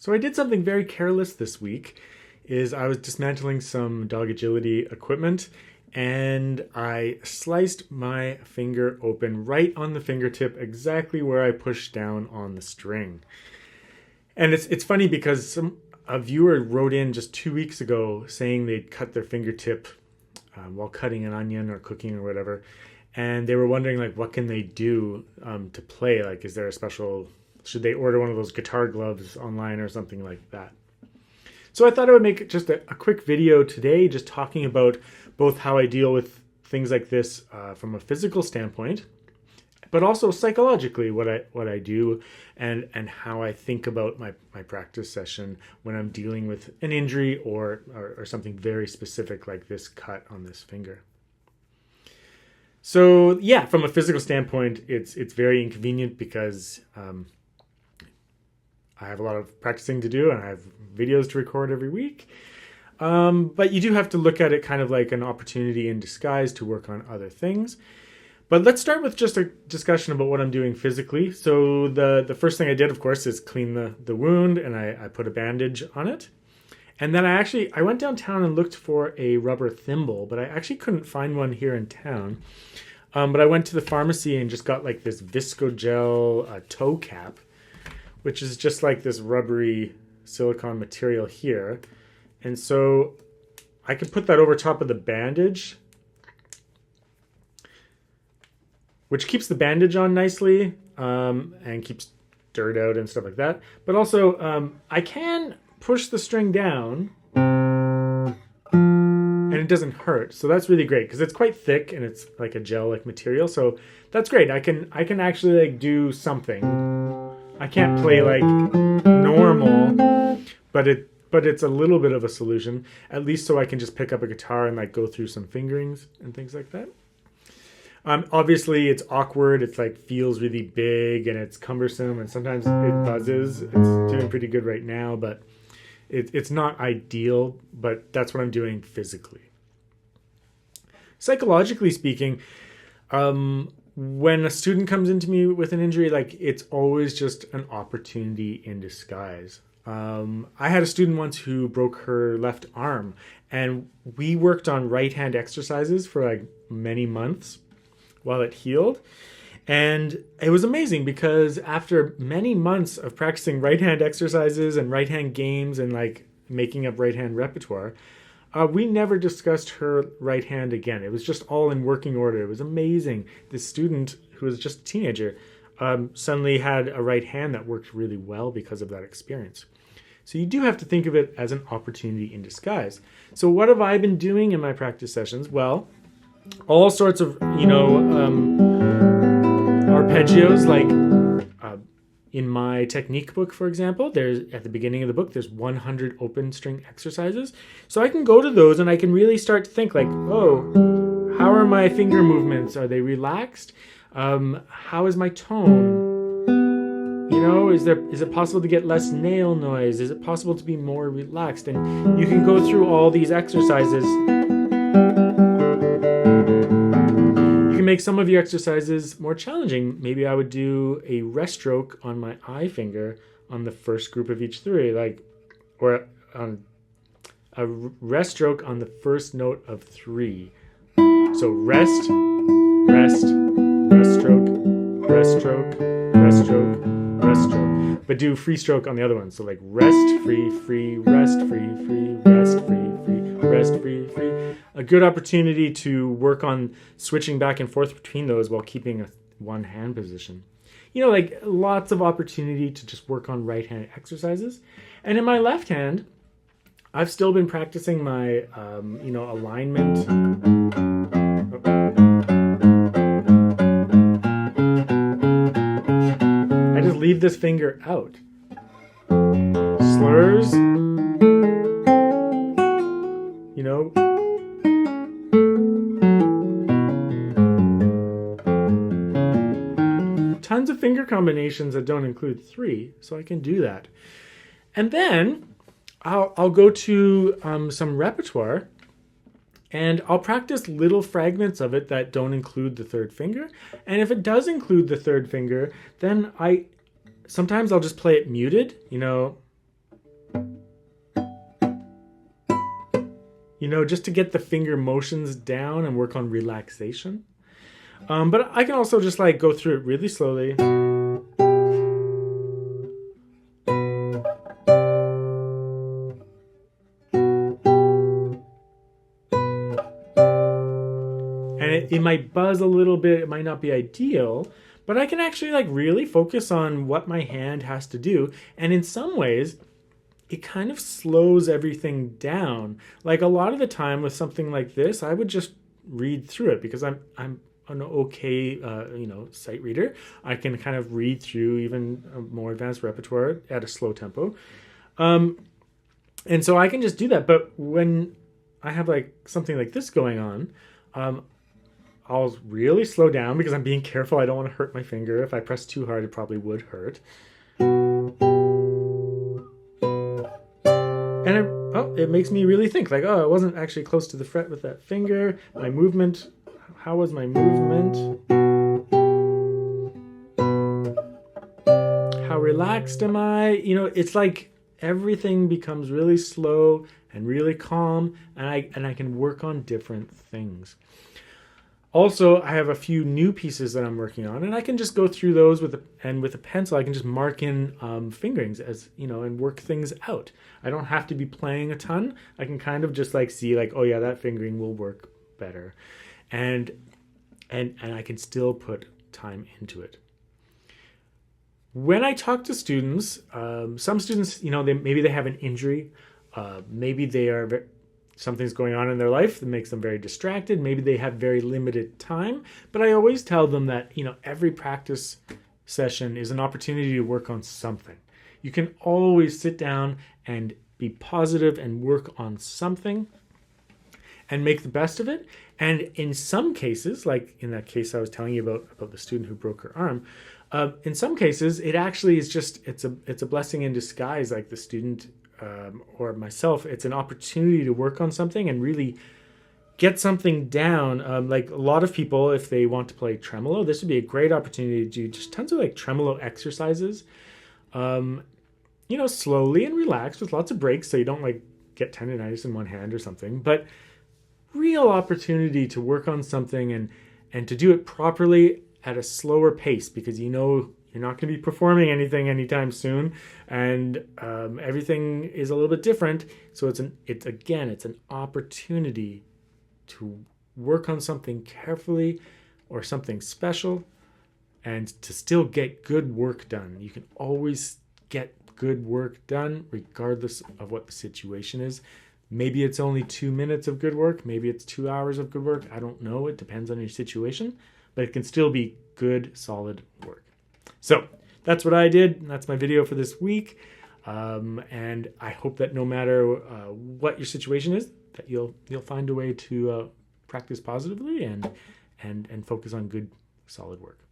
So I did something very careless this week is I was dismantling some dog agility equipment and I sliced my finger open right on the fingertip, exactly where I pushed down on the string. And it's funny because a viewer wrote in just 2 weeks ago saying they'd cut their fingertip while cutting an onion or cooking or whatever. And they were wondering, like, what can they do to play? Like, is there a special, should they order one of those guitar gloves online or something like that? So I thought I would make just a quick video today just talking about both how I deal with things like this from a physical standpoint, but also psychologically what I do and how I think about my practice session when I'm dealing with an injury or something very specific like this cut on this finger. So yeah, from a physical standpoint, it's very inconvenient because I have a lot of practicing to do and I have videos to record every week. But you do have to look at it kind of like an opportunity in disguise to work on other things. But let's start with just a discussion about what I'm doing physically. So the first thing I did, of course, is clean the wound and I put a bandage on it. And then I went downtown and looked for a rubber thimble, but I actually couldn't find one here in town. But I went to the pharmacy and just got like this Viscogel toe cap, which is just like this rubbery silicone material here. And so I can put that over top of the bandage, which keeps the bandage on nicely and keeps dirt out and stuff like that. But also I can push the string down and it doesn't hurt. So that's really great because it's quite thick and it's like a gel-like material. So that's great. I can actually like do something. I can't play like normal, but it's a little bit of a solution, at least so I can just pick up a guitar and like go through some fingerings and things like that. Obviously it's awkward. It's like feels really big and it's cumbersome and sometimes it buzzes. It's doing pretty good right now, but it's not ideal, but that's what I'm doing physically. Psychologically speaking, when a student comes into me with an injury, like it's always just an opportunity in disguise. I had a student once who broke her left arm and we worked on right hand exercises for like many months while it healed. And it was amazing because after many months of practicing right hand exercises and right hand games and like making up right hand repertoire, we never discussed her right hand again. It was just all in working order. It was amazing. This student, who was just a teenager, suddenly had a right hand that worked really well because of that experience. So you do have to think of it as an opportunity in disguise. So what have I been doing in my practice sessions? Well, all sorts of, arpeggios, like in my technique book, for example, there's at the beginning of the book, there's 100 open string exercises. So I can go to those and I can really start to think like, oh, how are my finger movements? Are they relaxed? How is my tone? Is it possible to get less nail noise? Is it possible to be more relaxed? And you can go through all these exercises. Make some of your exercises more challenging. Maybe I would do a rest stroke on my eye finger on the first group of each three, or a rest stroke on the first note of three. So rest, rest, rest stroke, rest stroke, rest stroke, rest stroke. But do free stroke on the other one. So like rest, free, free, rest, free, free, rest, free, free, rest, free, free. A good opportunity to work on switching back and forth between those while keeping a one hand position. Like lots of opportunity to just work on right hand exercises. And in my left hand, I've still been practicing my, alignment. I just leave this finger out. Slurs. Tons of finger combinations that don't include three, so I can do that. And then I'll go to some repertoire and I'll practice little fragments of it that don't include the third finger. And if it does include the third finger, then sometimes I'll just play it muted, just to get the finger motions down and work on relaxation. But I can also just like go through it really slowly. And it might buzz a little bit, it might not be ideal, but I can actually like really focus on what my hand has to do. And in some ways, it kind of slows everything down. Like a lot of the time with something like this, I would just read through it because I'm an okay, sight reader. I can kind of read through even a more advanced repertoire at a slow tempo. And so I can just do that. But when I have like something like this going on, I'll really slow down because I'm being careful. I don't want to hurt my finger. If I press too hard, it probably would hurt. And it makes me really think like, I wasn't actually close to the fret with that finger. My movement, how was my movement? How relaxed am I? It's like everything becomes really slow and really calm, and I can work on different things. Also, I have a few new pieces that I'm working on, and I can just go through those with a pencil. I can just mark in fingerings and work things out. I don't have to be playing a ton. I can kind of just like see like, oh yeah, that fingering will work better, and I can still put time into it. When I talk to students, some students, maybe they have an injury, maybe they are something's going on in their life that makes them very distracted. Maybe they have very limited time, but I always tell them that, every practice session is an opportunity to work on something. You can always sit down and be positive and work on something and make the best of it. And in some cases, like in that case I was telling you about the student who broke her arm, in some cases it actually is it's a blessing in disguise. Like the student or myself, it's an opportunity to work on something and really get something down. Like a lot of people, if they want to play tremolo, this would be a great opportunity to do just tons of like tremolo exercises, slowly and relaxed with lots of breaks so you don't like get tendonitis in one hand or something, but real opportunity to work on something and to do it properly at a slower pace, because you're not going to be performing anything anytime soon, and everything is a little bit different. So it's an opportunity to work on something carefully or something special, and to still get good work done. You can always get good work done regardless of what the situation is. Maybe it's only 2 minutes of good work. Maybe it's 2 hours of good work. I don't know. It depends on your situation, but it can still be good, solid work. So that's what I did. That's my video for this week. And I hope that no matter what your situation is, that you'll find a way to practice positively and focus on good, solid work.